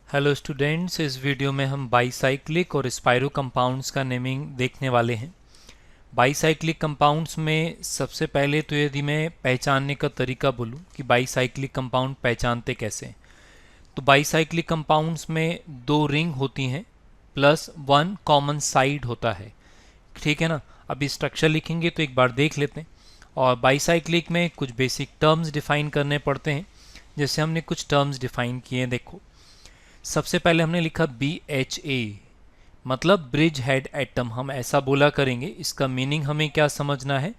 Hello students, इस video में हम बाईसाइक्लिक और स्पाइरो कंपाउंड्स का नेमिंग देखने वाले हैं। बाईसाइक्लिक कंपाउंड्स में सबसे पहले तो यदि मैं पहचानने का तरीका बोलूं कि बाईसाइक्लिक कंपाउंड पहचानते कैसे हैं, तो बाईसाइक्लिक कंपाउंड्स में दो रिंग होती हैं प्लस वन कॉमन साइड होता है। ठीक है ना। अभी स्ट्रक्चर लिखेंगे तो एक बार देख लेते हैं। और बाईसाइक्लिक में कुछ बेसिक टर्म्स डिफाइन करने पड़ते हैं। जैसे हमने कुछ टर्म्स डिफाइन किए हैं, देखो। सबसे पहले हमने लिखा BHA, मतलब ब्रिज हेड एटम। हम ऐसा बोला करेंगे, इसका मीनिंग हमें क्या समझना है,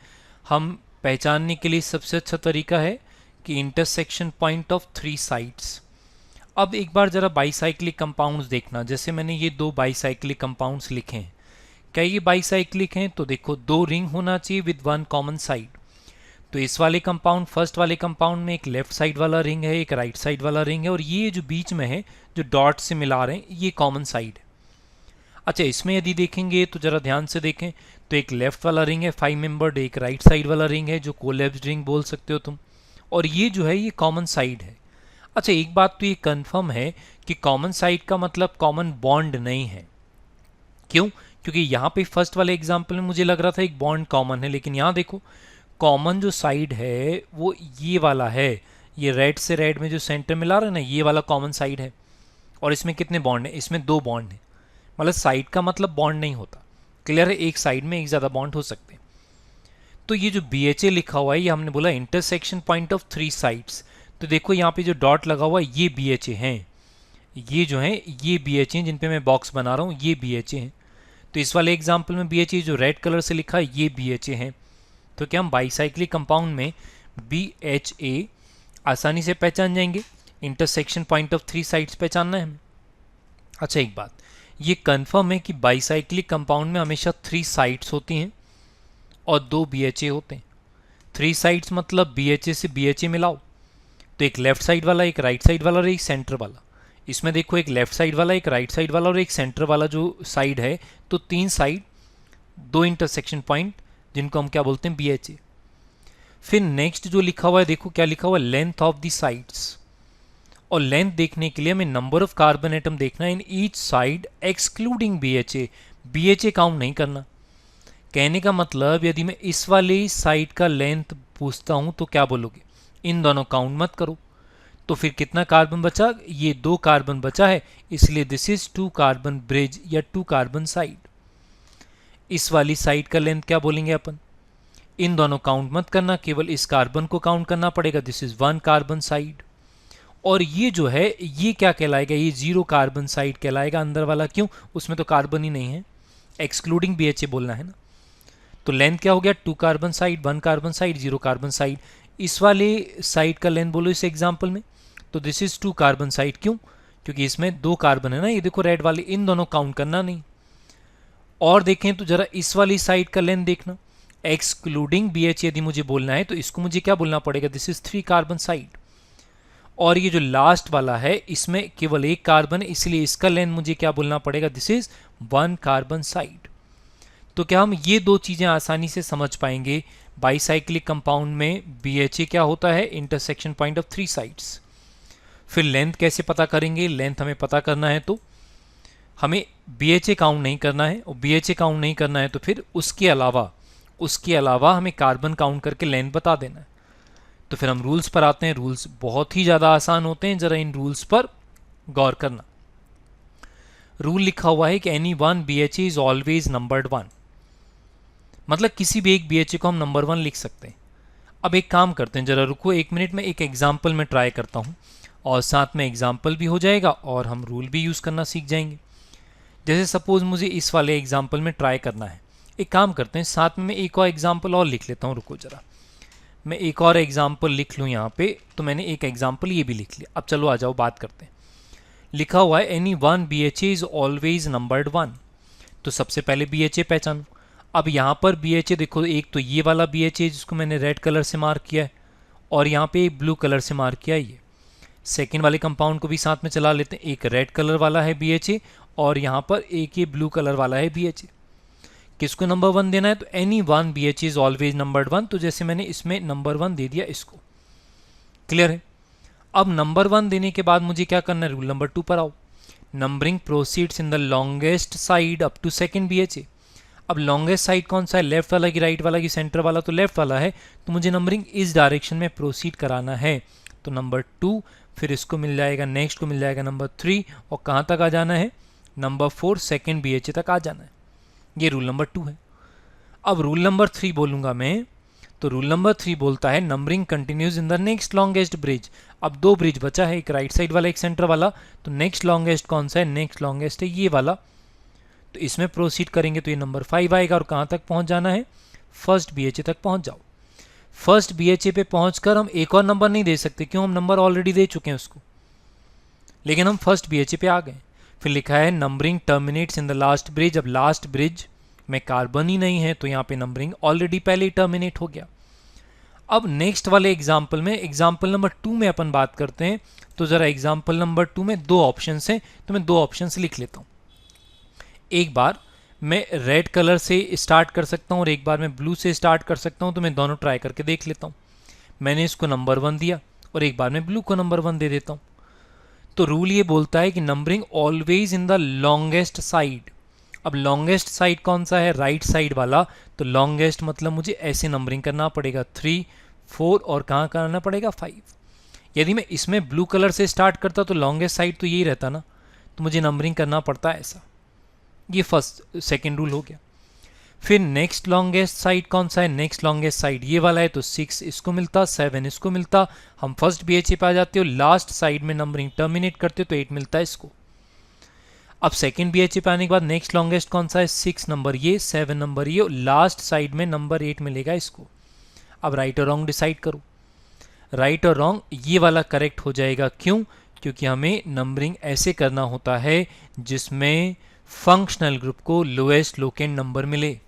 हम पहचानने के लिए सबसे अच्छा तरीका है कि intersection point of three sides. अब एक बार जरा बाईसाइक्लिक कंपाउंड्स देखना। जैसे मैंने ये दो बाईसाइक्लिक कंपाउंड्स लिखे हैं, क्या ये बाईसाइक्लिक हैं? तो देखो, दो रिंग होना चाहिए विद वन कॉमन साइड। तो इस वाले कंपाउंड, फर्स्ट वाले कंपाउंड में एक लेफ्ट साइड वाला रिंग है, एक राइट साइड वाला रिंग है, और ये जो बीच में है, जो डॉट से मिला रहे हैं, ये कॉमन साइड है। अच्छा, इसमें यदि देखेंगे तो जरा ध्यान से देखें, तो एक लेफ्ट वाला रिंग है 5 मेंबर्ड, एक राइट साइड वाला रिंग है जो कोलैप्स्ड रिंग बोल सकते हो तुम, और ये जो है ये कॉमन साइड है। अच्छा, एक बात तो ये कंफर्म है कि कॉमन साइड का मतलब कॉमन बॉन्ड नहीं है। क्यों? क्योंकि यहाँ पे फर्स्ट वाले एग्जाम्पल में मुझे लग रहा था एक बॉन्ड कॉमन है, लेकिन यहाँ देखो कॉमन जो साइड है वो ये वाला है। ये रेड से रेड में जो सेंटर मिला रहा है ना, ये वाला कॉमन साइड है। और इसमें कितने बॉन्ड है? इसमें दो बॉन्ड है। मतलब साइड का मतलब बॉन्ड नहीं होता। क्लियर है? एक साइड में एक ज़्यादा बॉन्ड हो सकते हैं। तो ये जो BHA लिखा हुआ है, ये हमने बोला intersection point of three sides. तो देखो यहाँ पे जो डॉट लगा हुआ है, ये BHA हैं। ये जो है ये BHA हैं, जिन पे मैं बॉक्स बना रहा हूँ, ये BHA हैं। तो इस वाले एग्जाम्पल में BHA जो रेड कलर से लिखा है, ये BHA हैं। तो क्या हम बाईसाइक्लिक कंपाउंड में BHA आसानी से पहचान जाएंगे? Intersection point of three sides पहचानना है हमें। अच्छा, एक बात ये कंफर्म है कि बाईसाइक्लिक कंपाउंड में हमेशा थ्री साइड्स होती हैं और दो BHA होते हैं। थ्री साइड्स मतलब BHA से BHA मिलाओ, तो एक लेफ्ट साइड वाला, एक राइट साइड वाला और एक सेंटर वाला। इसमें देखो, एक लेफ्ट साइड वाला, एक राइट साइड वाला और एक सेंटर वाला जो साइड है, तो तीन साइड, दो इंटरसेक्शन पॉइंट, जिनको हम क्या बोलते हैं? BHA। फिर नेक्स्ट जो लिखा हुआ है, देखो क्या लिखा हुआ है, लेंथ ऑफ द साइड्स। और लेंथ देखने के लिए हमें नंबर ऑफ कार्बन एटम देखना है in each side excluding BHA। BHA count नहीं करना। कहने का मतलब, यदि मैं इस वाली साइड का लेंथ पूछता हूं तो क्या बोलोगे? इन दोनों काउंट मत करो। तो फिर कितना कार्बन बचा? ये दो कार्बन बचा है, इसलिए this is two carbon bridge या टू कार्बन साइड। इस वाली साइड का लेंथ क्या बोलेंगे अपन? इन दोनों काउंट मत करना, केवल इस कार्बन को काउंट करना पड़ेगा। This is one carbon side. और ये जो है ये क्या कहलाएगा? ये जीरो कार्बन साइड कहलाएगा, अंदर वाला। क्यों? उसमें तो कार्बन ही नहीं है, एक्सक्लूडिंग BHA बोलना है ना। तो लेंथ क्या हो गया? Two carbon side, one carbon side, zero carbon side. इस वाले साइड का लेंथ बोलो इस एग्जाम्पल में, तो this is two carbon side. क्यों? क्योंकि इसमें दो कार्बन है ना, ये देखो रेड वाले, इन दोनों काउंट करना नहीं। और देखें तो जरा इस वाली साइड का लेंथ देखना, एक्सक्लूडिंग BHA यदि मुझे बोलना है तो इसको मुझे क्या बोलना पड़ेगा? This is three carbon side. और ये जो लास्ट वाला है, इसमें केवल एक कार्बन है, इसलिए इसका लेंथ मुझे क्या बोलना पड़ेगा? This is one carbon side. तो क्या हम ये दो चीजें आसानी से समझ पाएंगे? बाईसाइक्लिक कंपाउंड में BHA क्या होता है? Intersection point of three sides. फिर लेंथ कैसे पता करेंगे? लेंथ हमें पता करना है तो हमें BHA काउंट नहीं करना है, और BHA काउंट नहीं करना है तो फिर उसके अलावा हमें कार्बन काउंट करके लेंथ बता देना है। तो फिर हम रूल्स पर आते हैं। रूल्स बहुत ही ज़्यादा आसान होते हैं, ज़रा इन रूल्स पर गौर करना। रूल लिखा हुआ है कि any one BHA is always numbered one. मतलब किसी भी एक BHA को हम नंबर वन लिख सकते हैं। अब एक काम करते हैं, ज़रा रुको एक मिनट में एक एग्जाम्पल में ट्राई करता हूँ, और साथ में एग्जाम्पल भी हो जाएगा और हम रूल भी यूज़ करना सीख जाएंगे। जैसे सपोज मुझे इस वाले एग्जाम्पल में ट्राई करना है। एक काम करते हैं, साथ में एक और एग्जाम्पल और लिख लेता हूँ। रुको जरा, मैं एक और एग्जाम्पल लिख लूँ यहाँ पे। तो मैंने एक एग्जाम्पल ये भी लिख लिया। अब चलो आ जाओ बात करते हैं। लिखा हुआ है any one BHA is always numbered one. तो सबसे पहले BHA पहचानो। अब यहाँ पर BHA देखो, एक तो ये वाला BHA जिसको मैंने रेड कलर से मार्क किया है, और यहाँ पे एक ब्लू कलर से मार्क किया है। ये सेकेंड वाले कंपाउंड को भी साथ में चला लेते हैं। एक रेड कलर वाला है BHA, और यहाँ पर एक ये ब्लू कलर वाला है BHA। किसको नंबर वन देना है? तो any one BHA is always numbered one. तो जैसे मैंने इसमें नंबर वन दे दिया इसको। क्लियर है? अब नंबर वन देने के बाद मुझे क्या करना है? रूल नंबर टू पर आओ। Numbering proceeds in the longest side up to second BHA। अब लॉन्गेस्ट साइड कौन सा है, लेफ्ट वाला की राइट वाला की सेंटर वाला, तो लेफ्ट वाला है, तो मुझे नंबरिंग इस डायरेक्शन में प्रोसीड कराना है। तो नंबर 2, फिर इसको मिल जाएगा, नेक्स्ट को मिल जाएगा नंबर 3, और कहाँ तक आ जाना है, नंबर 4 सेकेंड BHA तक आ जाना है। ये रूल नंबर 2 है। अब रूल नंबर 3 बोलूँगा मैं, तो रूल नंबर 3 बोलता है numbering continues in the next longest bridge. अब 2 ब्रिज बचा है, एक राइट साइड वाला एक सेंटर वाला, तो नेक्स्ट लॉन्गेस्ट कौन सा है, नेक्स्ट लॉन्गेस्ट है ये वाला, तो इसमें प्रोसीड करेंगे तो ये नंबर 5 आएगा, और कहाँ तक पहुँच जाना है, फर्स्ट BHA तक पहुँच जाओ। फर्स्ट BHA पे पहुँचकर हम एक और नंबर नहीं दे सकते, क्यों, हम नंबर ऑलरेडी दे चुके हैं उसको, लेकिन हम फर्स्ट BHA पे आ गए। फिर लिखा है numbering terminates in the last bridge. अब लास्ट ब्रिज में कार्बन ही नहीं है, तो यहाँ पे नंबरिंग ऑलरेडी पहले ही टर्मिनेट हो गया। अब नेक्स्ट वाले एग्जाम्पल में, एग्जाम्पल नंबर 2 में अपन बात करते हैं, तो ज़रा एग्जाम्पल नंबर 2 में 2 ऑप्शन हैं, तो मैं 2 ऑप्शन लिख लेता हूँ। एक बार मैं रेड कलर से स्टार्ट कर सकता हूँ और एक बार मैं ब्लू से स्टार्ट कर सकता हूँ, तो मैं दोनों ट्राई करके देख लेता हूँ। मैंने इसको नंबर 1 दिया और एक बार मैं ब्लू को नंबर 1 दे देता हूँ। तो रूल ये बोलता है कि numbering always in the longest side. अब लॉन्गेस्ट साइड कौन सा है, राइट साइड वाला, तो लॉन्गेस्ट मतलब मुझे ऐसे नंबरिंग करना पड़ेगा 3, 4 और कहाँ करना पड़ेगा 5। यदि मैं इसमें ब्लू कलर से स्टार्ट करता तो लॉन्गेस्ट साइड तो यही रहता ना, तो मुझे नंबरिंग करना पड़ता है ऐसा। ये फर्स्ट सेकेंड रूल हो गया। फिर नेक्स्ट लॉन्गेस्ट साइड कौन सा है, नेक्स्ट लॉन्गेस्ट साइड ये वाला है, तो 6 इसको मिलता, 7 इसको मिलता, हम फर्स्ट BHA पे आ जाते हो, लास्ट साइड में नंबरिंग टर्मिनेट करते हो तो 8 मिलता है इसको। अब सेकेंड BHA पे आने के बाद नेक्स्ट लॉन्गेस्ट कौन सा है, 6 नंबर ये, 7 नंबर ये, लास्ट साइड में नंबर 8 मिलेगा इसको। अब राइट और रॉन्ग डिसाइड करो। राइट और रॉन्ग ये वाला करेक्ट हो जाएगा, क्यों, क्योंकि हमें नंबरिंग ऐसे करना होता है जिसमें फंक्शनल ग्रुप को लोएस्ट लोकेंट नंबर मिले,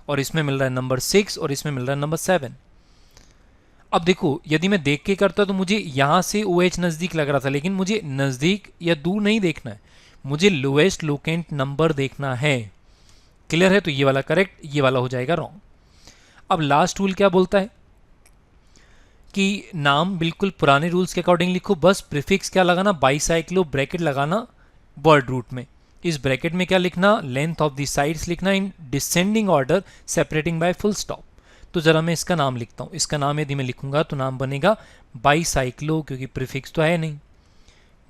और इसमें मिल रहा है नंबर 6 और इसमें मिल रहा है नंबर 7। अब देखो, यदि मैं देख के करता तो मुझे यहाँ से OH नज़दीक लग रहा था, लेकिन मुझे नज़दीक या दूर नहीं देखना है, मुझे लोएस्ट लोकेंट नंबर देखना है। क्लियर है, तो ये वाला करेक्ट, ये वाला हो जाएगा रॉन्ग। अब लास्ट रूल क्या बोलता है कि नाम बिल्कुल पुराने रूल्स के अकॉर्डिंग लिखो, बस प्रीफिक्स क्या लगाना, बाईसाइक्लो ब्रैकेट लगाना वर्ड रूट में। इस ब्रैकेट में क्या लिखना, लेंथ ऑफ द साइड्स लिखना in descending order separating by full stop. तो जरा मैं इसका नाम लिखता हूँ। इसका नाम यदि मैं लिखूंगा तो नाम बनेगा बाईसाइक्लो, क्योंकि प्रीफिक्स तो है नहीं।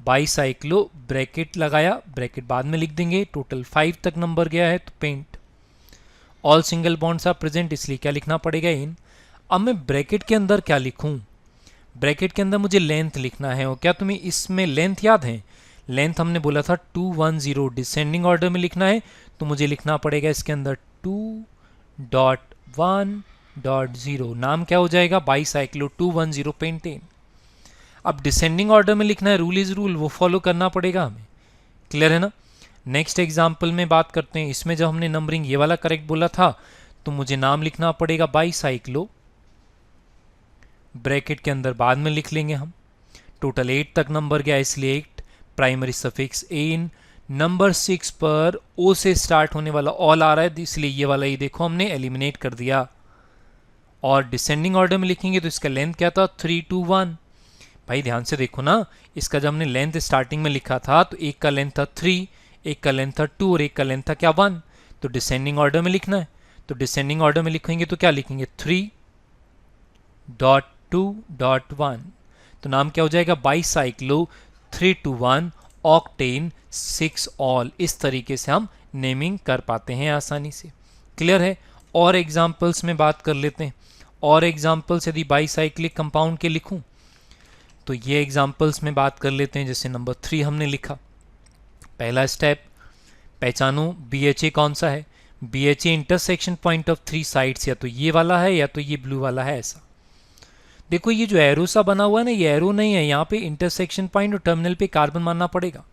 बाईसाइक्लो ब्रैकेट लगाया, ब्रैकेट बाद में लिख देंगे, टोटल 5 तक नंबर गया है, तो pent. All single bonds are present, इसलिए क्या लिखना पड़ेगा, इन। अब मैं ब्रैकेट के अंदर क्या लिखूं, ब्रैकेट के अंदर मुझे लेंथ लिखना है, और क्या तुम्हें इसमें लेंथ याद है, लेंथ हमने बोला था 210, डिसेंडिंग ऑर्डर में लिखना है, तो मुझे लिखना पड़ेगा इसके अंदर 2.1.0, नाम क्या हो जाएगा, बाईसाइक्लो 210 पेंटेन। अब डिसेंडिंग ऑर्डर में लिखना है, रूल इज रूल, वो फॉलो करना पड़ेगा हमें। क्लियर है ना। नेक्स्ट एग्जाम्पल में बात करते हैं। इसमें जब हमने नंबरिंग ये वाला करेक्ट बोला था, तो मुझे नाम लिखना पड़ेगा बाईसाइक्लो, ब्रैकेट के अंदर बाद में लिख लेंगे हम। टोटल 8 तक नंबर गया, इसलिए 8, प्राइमरी सफिक्स एन। नंबर 6 पर ओ से स्टार्ट होने वाला ऑल आ रहा है, इसलिए ये वाला ही देखो हमने एलिमिनेट कर दिया। और डिसेंडिंग ऑर्डर में लिखेंगे तो इसका लेंथ क्या था, 3, 2, 1। भाई ध्यान से देखो ना, इसका जब हमने लेंथ स्टार्टिंग में लिखा था तो एक का लेंथ था 3, एक का लेंथ था 2 और एक का लेंथ था क्या 1। तो डिसेंडिंग ऑर्डर में लिखना है, तो डिसेंडिंग ऑर्डर में लिखेंगे तो क्या लिखेंगे, 3.2.1। तो नाम क्या हो जाएगा, बाईसाइक्लो 321 ऑक्टेन 6 ऑल। इस तरीके से हम नेमिंग कर पाते हैं आसानी से। क्लियर है। और एग्जाम्पल्स में बात कर लेते हैं। और एग्जाम्पल्स यदि बाईसाइक्लिक कंपाउंड के लिखूं तो ये एग्जाम्पल्स में बात कर लेते हैं। जैसे नंबर 3 हमने लिखा, पहला स्टेप, पहचानो BHA कौन सा है। BHA intersection point of 3 sides, या तो ये वाला है या तो ये ब्लू वाला है। ऐसा देखो, ये जो एरो सा बना हुआ है ना, ये एरो नहीं है, यहाँ पे इंटरसेक्शन पॉइंट और टर्मिनल पे कार्बन मानना पड़ेगा।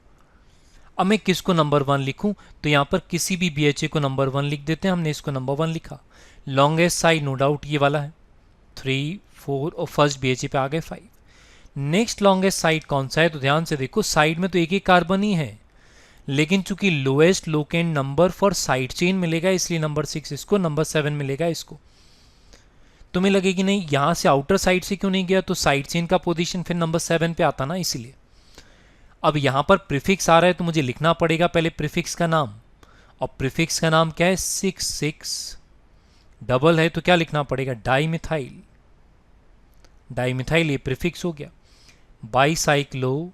अब मैं किसको नंबर 1 लिखूं, तो यहाँ पर किसी भी BHA को नंबर 1 लिख देते हैं। हमने इसको नंबर 1 लिखा। लॉन्गेस्ट साइड नो डाउट ये वाला है, 3, 4 और फर्स्ट BHA पे आ गए 5। नेक्स्ट लॉन्गेस्ट साइड कौन सा है, तो ध्यान से देखो, साइड में तो एक ही कार्बन ही है, लेकिन चूंकि lowest locant number for side chain मिलेगा, इसलिए नंबर 6 इसको, नंबर 7 मिलेगा इसको। तुम्हें लगेगी नहीं यहाँ से आउटर साइड से क्यों नहीं गया, तो साइड चेन का पोजीशन फिर नंबर 7 पे आता ना, इसीलिए। अब यहाँ पर प्रीफिक्स आ रहा है तो मुझे लिखना पड़ेगा पहले प्रीफिक्स का नाम, और प्रीफिक्स का नाम क्या है 6 डबल है तो क्या लिखना पड़ेगा डाईमिथाइल, डाईमिथाइल ये प्रीफिक्स हो गया। बाईसाइक्लो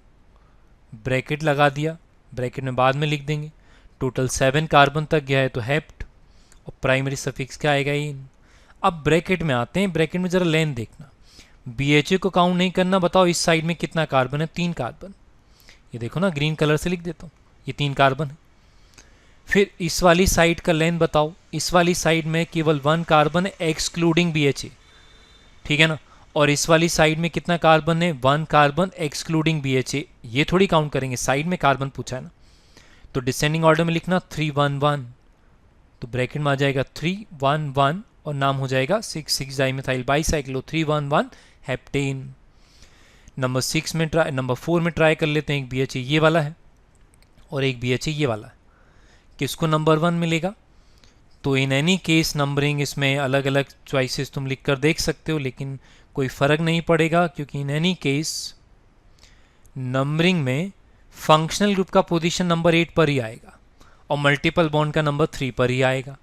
ब्रैकेट लगा दिया, ब्रैकेट में बाद में लिख देंगे। टोटल 7 कार्बन तक गया है तो हेप्ट, और प्राइमरी सफिक्स क्या आएगा इन। अब ब्रैकेट में आते हैं, ब्रैकेट में जरा लेंथ देखना, BHA को काउंट नहीं करना, बताओ इस साइड में कितना कार्बन है 3 कार्बन, ये देखो ना ग्रीन कलर से लिख देता हूँ, ये 3 कार्बन है। फिर इस वाली साइड का लेंथ बताओ, इस वाली साइड में केवल 1 कार्बन है एक्सक्लूडिंग BHA, ठीक है ना, और इस वाली साइड में कितना कार्बन है 1 कार्बन एक्सक्लूडिंग BHA, ये थोड़ी काउंट करेंगे, साइड में कार्बन पूछा है ना, तो डिसेंडिंग ऑर्डर में लिखना 311, तो ब्रैकेट में आ जाएगा 311 और नाम हो जाएगा 6 डाईमिथाइल बाईसाइक्लो 311 हेप्टेन। नंबर 6 में ट्राई, नंबर 4 में ट्राई कर लेते हैं, एक BHA ये वाला है और एक BHA ये वाला है, किसको नंबर 1 मिलेगा। तो इन एनी केस नंबरिंग इसमें अलग अलग चॉइसेस तुम लिख कर देख सकते हो, लेकिन कोई फ़र्क नहीं पड़ेगा क्योंकि इन एनी केस नंबरिंग में फंक्शनल ग्रुप का पोजीशन नंबर 8 पर ही आएगा और मल्टीपल बॉन्ड का नंबर 3 पर ही आएगा,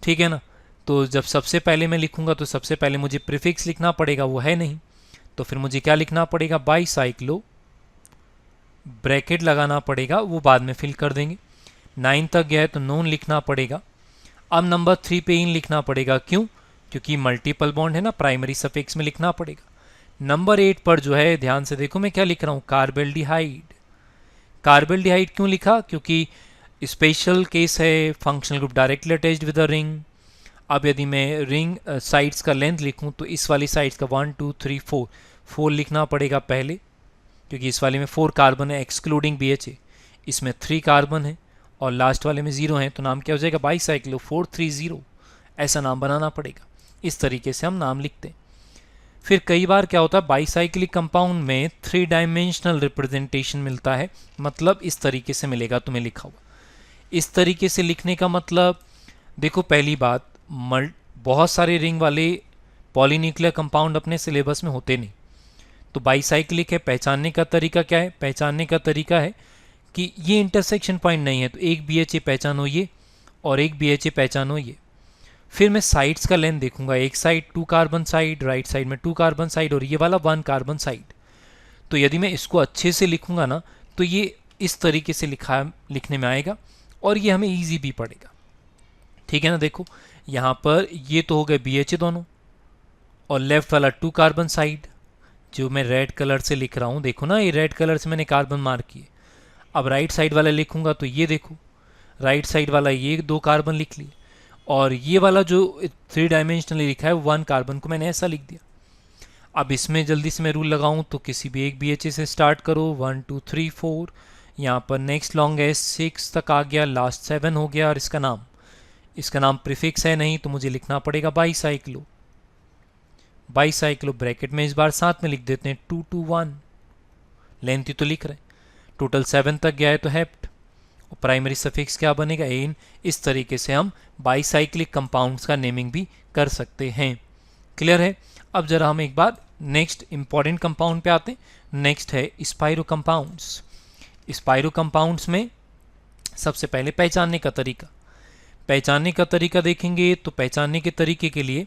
ठीक है ना। तो जब सबसे पहले मैं लिखूंगा तो सबसे पहले मुझे प्रीफिक्स लिखना पड़ेगा, वो है नहीं, तो फिर मुझे क्या लिखना पड़ेगा बाईसाइक्लो ब्रैकेट लगाना पड़ेगा, वो बाद में फिल कर देंगे। 9 तक गया है तो नोन लिखना पड़ेगा। अब नंबर 3 पे इन लिखना पड़ेगा, क्यों, क्योंकि मल्टीपल बॉन्ड है ना, प्राइमरी सफिक्स में लिखना पड़ेगा। नंबर 8 पर जो है ध्यान से देखो मैं क्या लिख रहा हूँ कार्बेल्डिहाइड, कार्बेल्डिहाइड क्यों लिखा, क्योंकि स्पेशल केस है, functional group directly attached with a ring. अब यदि मैं रिंग साइड्स का लेंथ लिखूं तो इस वाली साइड्स का 1 2 3 4 लिखना पड़ेगा पहले, क्योंकि इस वाले में 4 कार्बन है एक्सक्लूडिंग BHA, इसमें 3 कार्बन है और लास्ट वाले में 0 है, तो नाम क्या हो जाएगा बाईसाइक्लो 430, ऐसा नाम बनाना पड़ेगा। इस तरीके से हम नाम लिखते हैं। फिर कई बार क्या होता है बाईसाइक्लिक कंपाउंड में 3 डायमेंशनल रिप्रेजेंटेशन मिलता है, मतलब इस तरीके से मिलेगा तुम्हें लिखा हुआ। इस तरीके से लिखने का मतलब देखो, पहली बात बहुत सारे रिंग वाले पॉलीन्यूक्लियर कंपाउंड अपने सिलेबस में होते नहीं, तो बाईसाइक्लिक है, पहचानने का तरीका क्या है, पहचानने का तरीका है कि ये इंटरसेक्शन पॉइंट नहीं है तो एक BHA पहचानो ये और एक BHA पहचानो ये। फिर मैं साइड्स का लेंथ देखूंगा, एक side 2 carbon side, right side में 2 कार्बन साइड और ये वाला 1 कार्बन साइड। तो यदि मैं इसको अच्छे से लिखूंगा ना तो ये इस तरीके से लिखने में आएगा और ये हमें ईजी भी पड़ेगा, ठीक है ना। देखो यहाँ पर ये तो हो गए BHA दोनों, और लेफ्ट वाला 2 कार्बन साइड जो मैं रेड कलर से लिख रहा हूँ, देखो ना ये रेड कलर से मैंने कार्बन मार्क किए। अब राइट साइड वाला लिखूंगा तो ये देखो राइट साइड वाला ये 2 कार्बन लिख लिए, और ये वाला जो 3 डायमेंशनली लिखा है 1 कार्बन को मैंने ऐसा लिख दिया। अब इसमें जल्दी से मैं रूल लगाऊं तो किसी भी एक BHA से स्टार्ट करो, 1 2 3 4, यहाँ पर नेक्स्ट लॉन्ग है 6 तक आ गया, लास्ट 7 हो गया, और इसका नाम प्रीफिक्स है नहीं तो मुझे लिखना पड़ेगा बाईसाइक्लो, बाईसाइक्लो ब्रैकेट में इस बार साथ में लिख देते हैं 221, लेंथ ही तो लिख रहे हैं। टोटल 7 तक गया है तो हेप्ट, और प्राइमरी सफिक्स क्या बनेगा एन। इस तरीके से हम बाईसाइक्लिक कंपाउंड्स का नेमिंग भी कर सकते हैं। क्लियर है। अब जरा हम एक बार नेक्स्ट इंपॉर्टेंट कंपाउंड पे आते हैं। नेक्स्ट है स्पाइरो कंपाउंड्स। स्पाइरो कंपाउंड्स में सबसे पहले पहचानने का तरीका, देखेंगे तो पहचानने के तरीके के लिए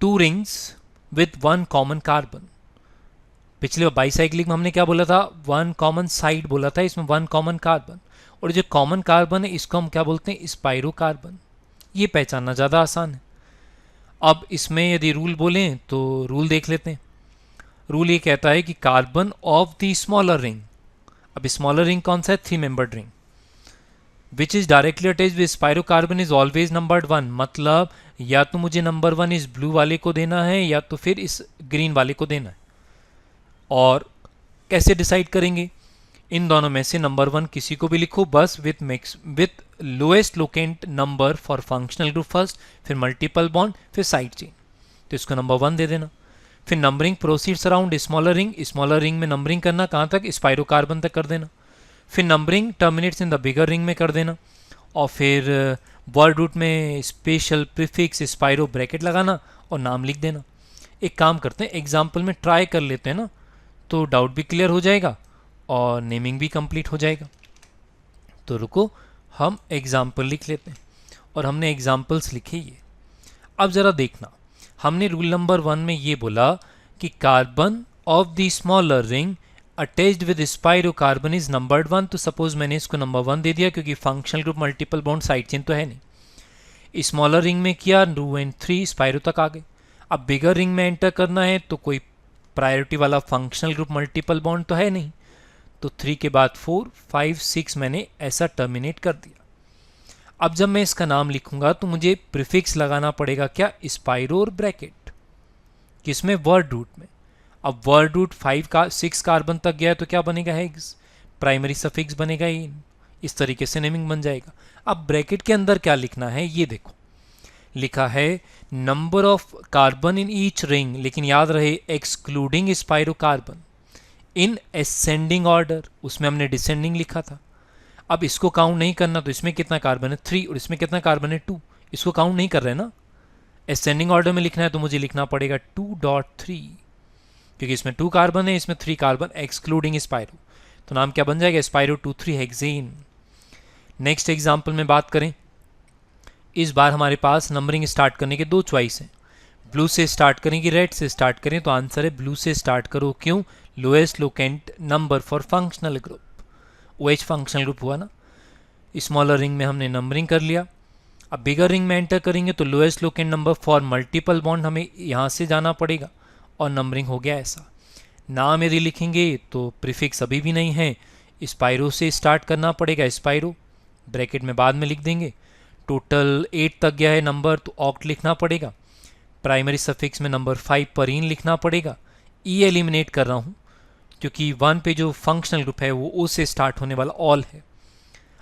2 रिंग्स विथ 1 कॉमन कार्बन। पिछले बाईसाइक्लिक में हमने क्या बोला था 1 कॉमन साइड बोला था, इसमें 1 कॉमन कार्बन, और जो कॉमन कार्बन है इसको हम क्या बोलते हैं स्पाइरो कार्बन। ये पहचानना ज़्यादा आसान है। अब इसमें यदि रूल बोलें तो रूल देख लेते हैं। रूल ये कहता है कि carbon of the smaller ring, अब स्मॉलर रिंग कौन सा है 3 membered ring, which is directly attached with spiro carbon is always numbered 1, मतलब या तो मुझे नंबर 1 इस ब्लू वाले को देना है या तो फिर इस ग्रीन वाले को देना है। और कैसे डिसाइड करेंगे, इन दोनों में से नंबर 1 किसी को भी लिखो बस with lowest locant number for functional group first, फिर मल्टीपल बॉन्ड, फिर साइड चेन, तो इसको नंबर 1 दे देना। फिर numbering proceeds around smaller ring में नंबरिंग करना कहाँ तक स्पाइरो कार्बन तक कर देना, फिर numbering terminates in the bigger ring में कर देना, और फिर वर्ड रूट में स्पेशल प्रीफिक्स स्पाइरो ब्रैकेट लगाना और नाम लिख देना। एक काम करते हैं एग्जाम्पल में ट्राई कर लेते हैं ना, तो डाउट भी क्लियर हो जाएगा और नेमिंग भी कंप्लीट हो जाएगा। तो रुको हम एग्जाम्पल लिख लेते हैं, और हमने एग्जाम्पल्स लिखे ये। अब ज़रा देखना, हमने रूल नंबर 1 में ये बोला कि carbon of the smaller ring attached with spiro carbon is numbered 1। तो सपोज मैंने इसको नंबर 1 दे दिया क्योंकि functional group multiple bond side chain तो है नहीं। स्मॉलर रिंग में किया 2 and 3 स्पाइरो तक आ गए। अब बिगर रिंग में एंटर करना है तो कोई प्रायोरिटी वाला फंक्शनल ग्रुप मल्टीपल बॉन्ड तो है नहीं, तो 3 के बाद 4, 5, 6 मैंने ऐसा टर्मिनेट कर दिया। अब जब मैं इसका नाम लिखूंगा तो मुझे प्रीफिक्स लगाना पड़ेगा, क्या, स्पाइरो और ब्रैकेट, किसमें, वर्ड रूट में। अब वर्ड रूट 6 कार्बन तक गया तो क्या बनेगा, हेक्स, प्राइमरी सफिक्स बनेगा इन, इस तरीके से नेमिंग बन जाएगा। अब ब्रैकेट के अंदर क्या लिखना है, ये देखो, लिखा है number of carbon in each ring, लेकिन याद रहे excluding spiro carbon in ascending order, उसमें हमने डिसेंडिंग लिखा था। अब इसको काउंट नहीं करना, तो इसमें कितना कार्बन है, 3, और इसमें कितना कार्बन है, 2, इसको काउंट नहीं कर रहे ना। असेंडिंग ऑर्डर में लिखना है तो मुझे लिखना पड़ेगा 2.3, क्योंकि इसमें 2 कार्बन है, इसमें 3 कार्बन एक्सक्लूडिंग स्पाइरो, तो नाम क्या बन जाएगा, स्पाइरो 2,3 हेक्सेन। नेक्स्ट एग्जाम्पल में बात करें, इस बार हमारे पास नंबरिंग स्टार्ट करने के 2 चॉइस हैं, ब्लू से स्टार्ट करें कि रेड से स्टार्ट करें, तो आंसर है ब्लू से स्टार्ट करो। क्यों, lowest locant number for functional group, OH functional group हुआ ना। स्मॉलर रिंग में हमने नंबरिंग कर लिया। अब बिगर रिंग में एंटर करेंगे तो lowest locant number for multiple bond हमें यहाँ से जाना पड़ेगा, और नंबरिंग हो गया ऐसा। नाम यदि लिखेंगे तो प्रीफिक्स अभी भी नहीं है, स्पाइरो से स्टार्ट करना पड़ेगा, स्पाइरो, ब्रैकेट में बाद में लिख देंगे। टोटल 8 तक गया है नंबर, तो ऑक्ट लिखना पड़ेगा। प्राइमरी सफिक्स में नंबर 5 पर इन लिखना पड़ेगा। ई एलिमिनेट कर रहा हूँ क्योंकि 1 पे जो फंक्शनल ग्रुप है वो ओ से स्टार्ट होने वाला ऑल है।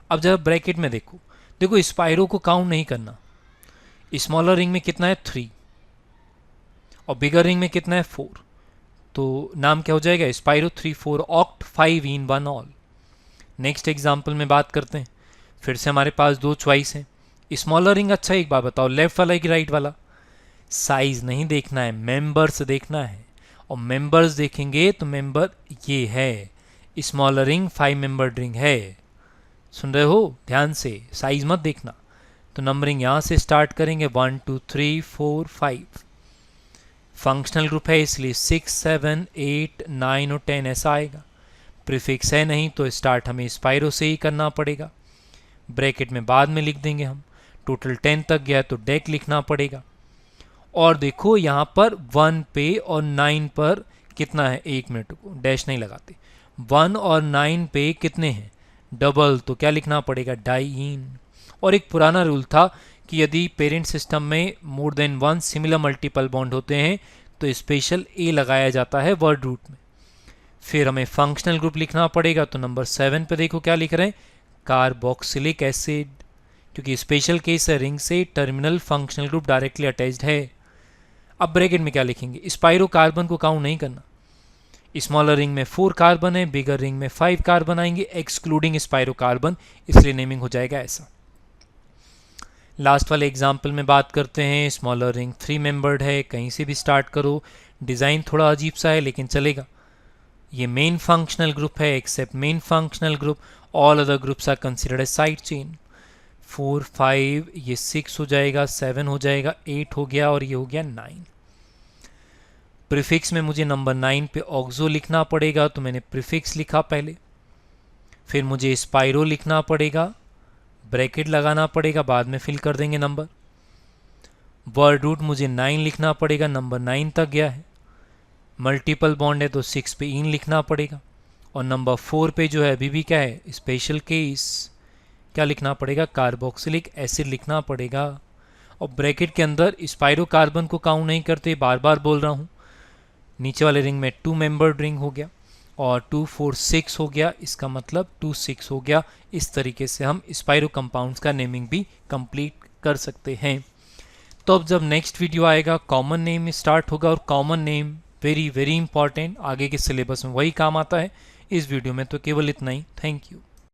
अब जब ब्रैकेट में देखो स्पाइरो को काउंट नहीं करना। स्मॉलर रिंग में कितना है, 3, और बिगर रिंग में कितना है, 4, तो नाम क्या हो जाएगा, स्पाइरो 3, 4, ऑक्ट 5 इन 1 ऑल। नेक्स्ट एग्जाम्पल में बात करते हैं। फिर से हमारे पास 2 चॉइस हैं। स्मॉलर रिंग, अच्छा एक बात बताओ, लेफ्ट वाला कि राइट वाला, साइज नहीं देखना है, मेंबर्स देखना है, और मेंबर्स देखेंगे तो मेंबर ये है, स्मॉलर रिंग 5 मेंबर रिंग है, सुन रहे हो ध्यान से, साइज मत देखना। तो नंबरिंग यहां से स्टार्ट करेंगे, 1, 2, 3, 4, 5, फंक्शनल ग्रुप है इसलिए 6, 7, 8, 9 और 10 ऐसा आएगा। प्रीफिक्स है नहीं तो स्टार्ट हमें स्पाइरो से ही करना पड़ेगा, ब्रैकेट में बाद में लिख देंगे हम। टोटल 10 तक गया तो डेक लिखना पड़ेगा। और देखो यहाँ पर 1 पे और 9 पर कितना है, 1 मिनट को डैश नहीं लगाते, 1 और 9 पे कितने हैं, डबल, तो क्या लिखना पड़ेगा, डाइइन। और एक पुराना रूल था कि यदि पेरेंट सिस्टम में more than 1 similar multiple bond होते हैं तो स्पेशल ए लगाया जाता है वर्ड रूट में। फिर हमें फंक्शनल ग्रुप लिखना पड़ेगा, तो नंबर 7 पे देखो क्या लिख रहे हैं, कार्बोक्सिलिक एसिड, क्योंकि स्पेशल केस है, रिंग से terminal functional group directly attached है। अब ब्रैकेट में क्या लिखेंगे, स्पाइरो कार्बन को काउंट नहीं करना। स्मॉलर रिंग में 4 कार्बन है, बिगर रिंग में 5 कार्बन आएंगे एक्सक्लूडिंग स्पाइरो कार्बन, इसलिए नेमिंग हो जाएगा ऐसा। लास्ट वाले एग्जाम्पल में बात करते हैं। स्मॉलर रिंग 3 मेंबर्ड है, कहीं से भी स्टार्ट करो, डिज़ाइन थोड़ा अजीब सा है लेकिन चलेगा। ये मेन फंक्शनल ग्रुप है, except main functional group, all other groups are considered as side chain. 4, 5, ये 6 हो जाएगा, 7 हो जाएगा, 8 हो गया, और ये हो गया 9। प्रीफिक्स में मुझे नंबर 9 पे ऑक्सो लिखना पड़ेगा, तो मैंने प्रीफिक्स लिखा पहले। फिर मुझे स्पाइरो लिखना पड़ेगा, ब्रैकेट लगाना पड़ेगा, बाद में फिल कर देंगे नंबर। वर्ड रूट मुझे 9 लिखना पड़ेगा, नंबर 9 तक गया है। मल्टीपल बॉन्ड है तो 6 पे इन लिखना पड़ेगा, और नंबर 4 पे जो है अभी भी क्या है, स्पेशल केस, क्या लिखना पड़ेगा, कार्बोक्सिलिक एसिड लिखना पड़ेगा। और ब्रैकेट के अंदर स्पाइरो कार्बन को काउंट नहीं करते, बार बार बोल रहा हूँ। नीचे वाले रिंग में 2 मेंबर्ड रिंग हो गया, और 2, 4, 6 हो गया, इसका मतलब 2, 6 हो गया। इस तरीके से हम स्पाइरो कंपाउंड्स का नेमिंग भी कंप्लीट कर सकते हैं। तो अब जब नेक्स्ट वीडियो आएगा कॉमन नेम स्टार्ट होगा, और common name very very important, आगे के सिलेबस में वही काम आता है। इस वीडियो में तो केवल इतना ही। Thank you.